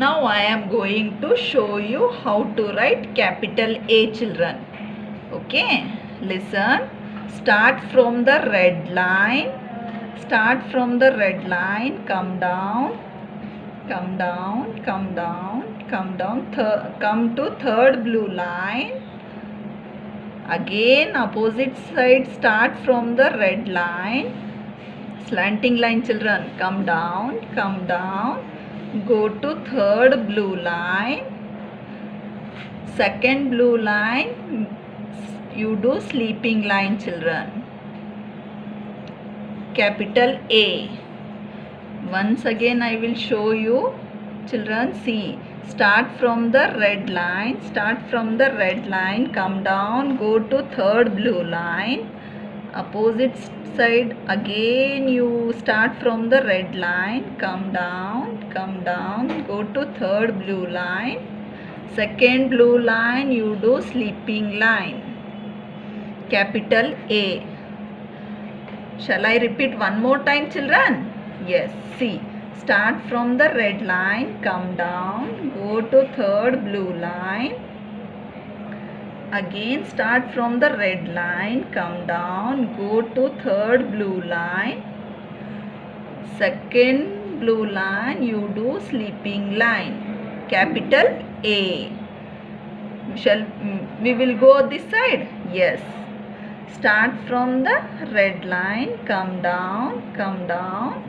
Now I am going to show you how to write capital A, children. Okay, listen. Start from the red line. Start from the red line. Come down. Come down. Come down. Come down. Come to third blue line. Again opposite side. Start from the red line. Slanting line, children. Come down. Come down. Go to third blue line. Second blue line, you do sleeping line, children. Capital A. Once again I will show you, children. See, start from the red line. Start from the red line. Come down. Go to third blue line. Opposite side again you start from the red line. Come down. Come down. Go to third blue line. Second blue line you do sleeping line. Capital A. Shall I repeat one more time, children? Yes. See, start from the red line, come down, go to third blue line. Again start from the red line, come down, go to third blue line. Second blue line you do sleeping line. Capital A. We will go this side? Yes. Start from the red line, come down, come down.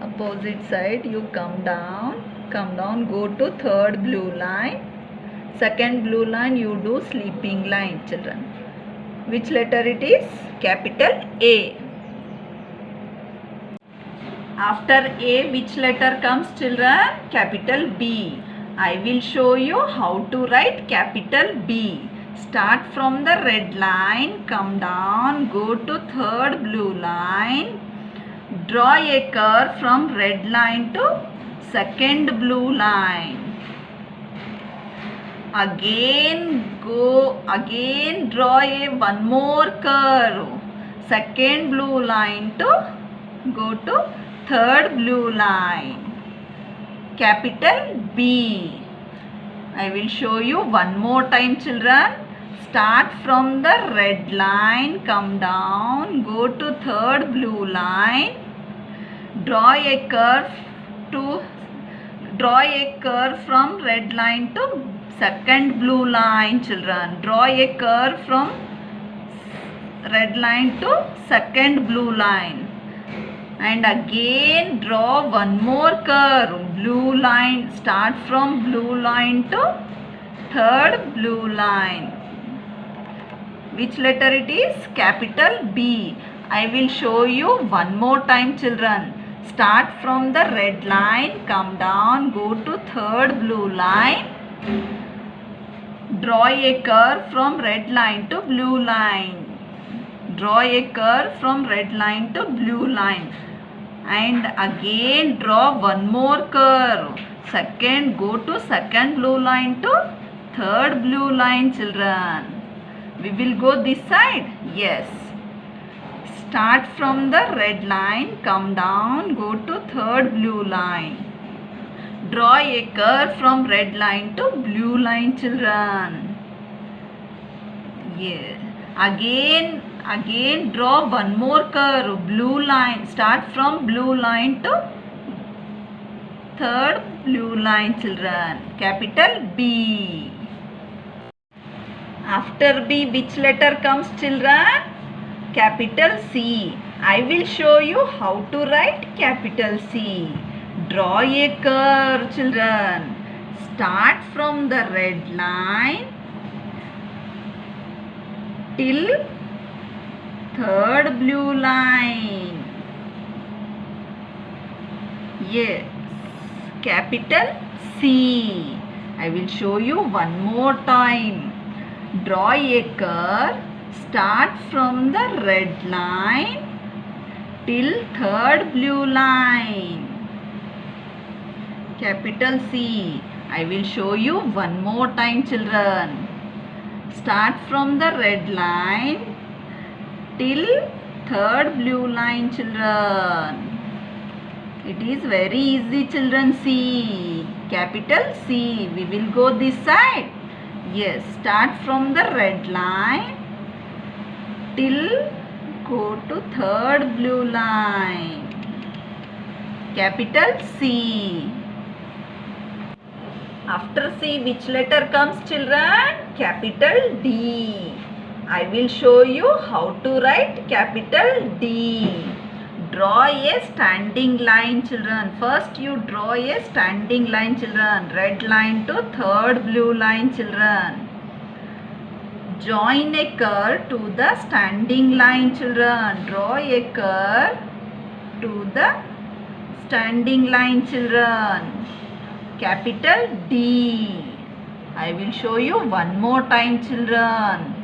Opposite side you come down, go to third blue line. Second blue line you do sleeping line, children. Which letter it is? Capital A. After A, which letter comes, children? Capital B. I will show you how to write capital B. Start from the red line, come down, go to third blue line. Draw a curve from red line to second blue line. Again draw one more curve. Second blue line to go to third blue line. Capital B. I will show you one more time, children. Start from the red line, come down, go to third blue line. Draw a curve from red line to second blue line, children. Draw a curve from red line to second blue line. And again draw one more curve. Blue line. Start from blue line to third blue line. Which letter it is? Capital B. I will show you one more time, children. Start from the red line, come down, go to third blue line. Draw a curve from red line to blue line. Draw a curve from red line to blue line. And again draw one more curve. Go to second blue line to third blue line, children. We will go this side? Yes. Start from the red line, come down, go to third blue line. Draw a curve from red line to blue line, children. Yeah. Again draw one more curve. Blue line. Start from blue line to third blue line, children. Capital B. After B, which letter comes, children? Capital C. I will show you how to write capital C. Draw a curve, children. Start from the red line till third blue line. Yes. Capital C. I will show you one more time. Draw a curve. Start from the red line till third blue line. Capital C. I will show you one more time, children. Start from the red line till third blue line, children. It is very easy, children. C. Capital C. We will go this side. Yes. Start from the red line till go to third blue line. Capital C. After C, which letter comes, children? Capital D. I will show you how to write capital D. Draw a standing line, children. First you draw a standing line, children. Red line to third blue line, children. Join a curve to the standing line, children. Draw a curve to the standing line, children. Capital D. I will show you one more time, children.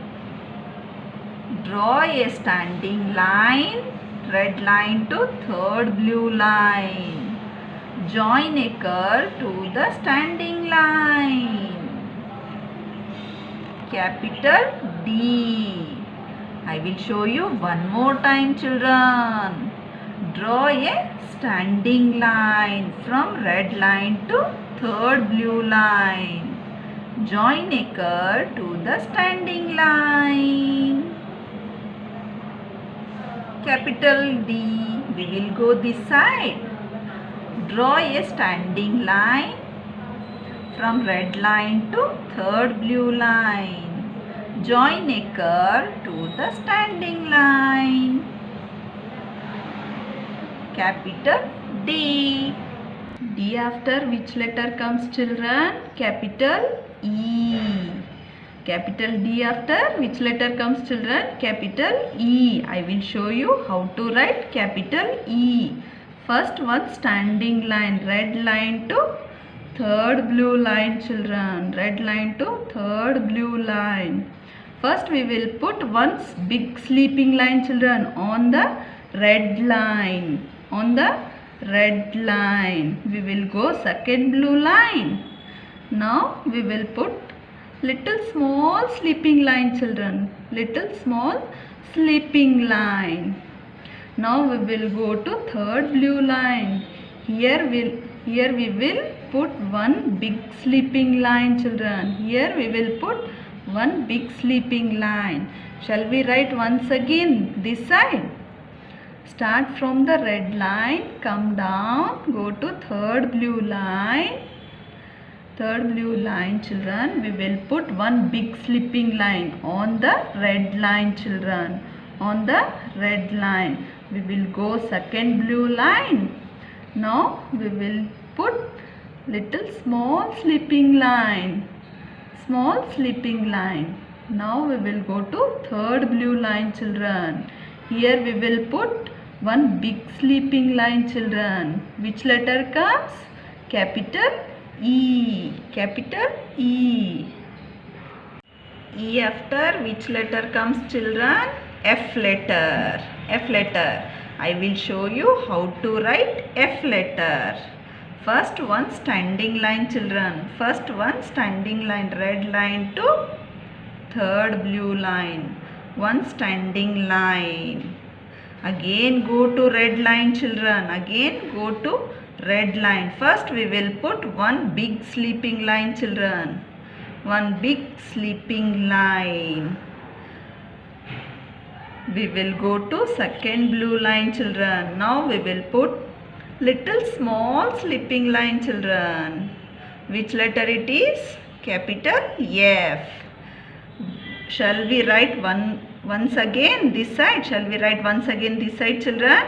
Draw a standing line, red line to third blue line. Join a curve to the standing line. Capital D. I will show you one more time, children. Draw a standing line from red line to third blue line. Join a curve to the standing line. Capital D. We will go this side. Draw a standing line from red line to third blue line. Join a curve to the standing line. Capital D. D after which letter comes, children? Capital E. Capital D after which letter comes, children? Capital E. I will show you how to write capital E. First one standing line, red line to third blue line, children. Red line to third blue line. First we will put one big sleeping line, children, on the red line. On the red line. We will go second blue line. Now we will put little small sleeping line, children. Little small sleeping line. Now we will go to third blue line. Here we will put one big sleeping line, children. Here we will put one big sleeping line. Shall we write once again this side? Start from the red line, come down, go to third blue line. Third blue line, children. We will put one big sleeping line on the red line, children. On the red line. We will go second blue line. Now we will put little small sleeping line. Small sleeping line. Now we will go to third blue line, children. Here we will put one big sleeping line, children. Which letter comes? Capital E. Capital E. E after which letter comes, children? F letter. F letter. I will show you how to write F letter. First one standing line, children. First one standing line, red line to third blue line. One standing line. Again go to red line, children. Again go to red line. First we will put one big sleeping line, children. One big sleeping line. We will go to second blue line, children. Now we will put little small sleeping line, children. Which letter it is? Capital F. Shall we write once again this side? Shall we write once again this side, children?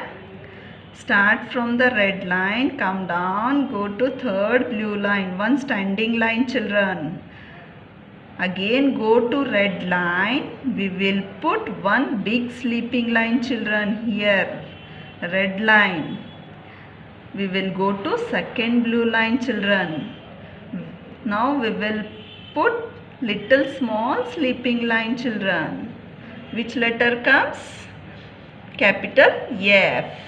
Start from the red line, come down, go to third blue line. One standing line, children. Again go to red line. We will put one big sleeping line, children, here. Red line. We will go to second blue line, children. Now we will put little small sleeping line, children. Which letter comes? Capital F.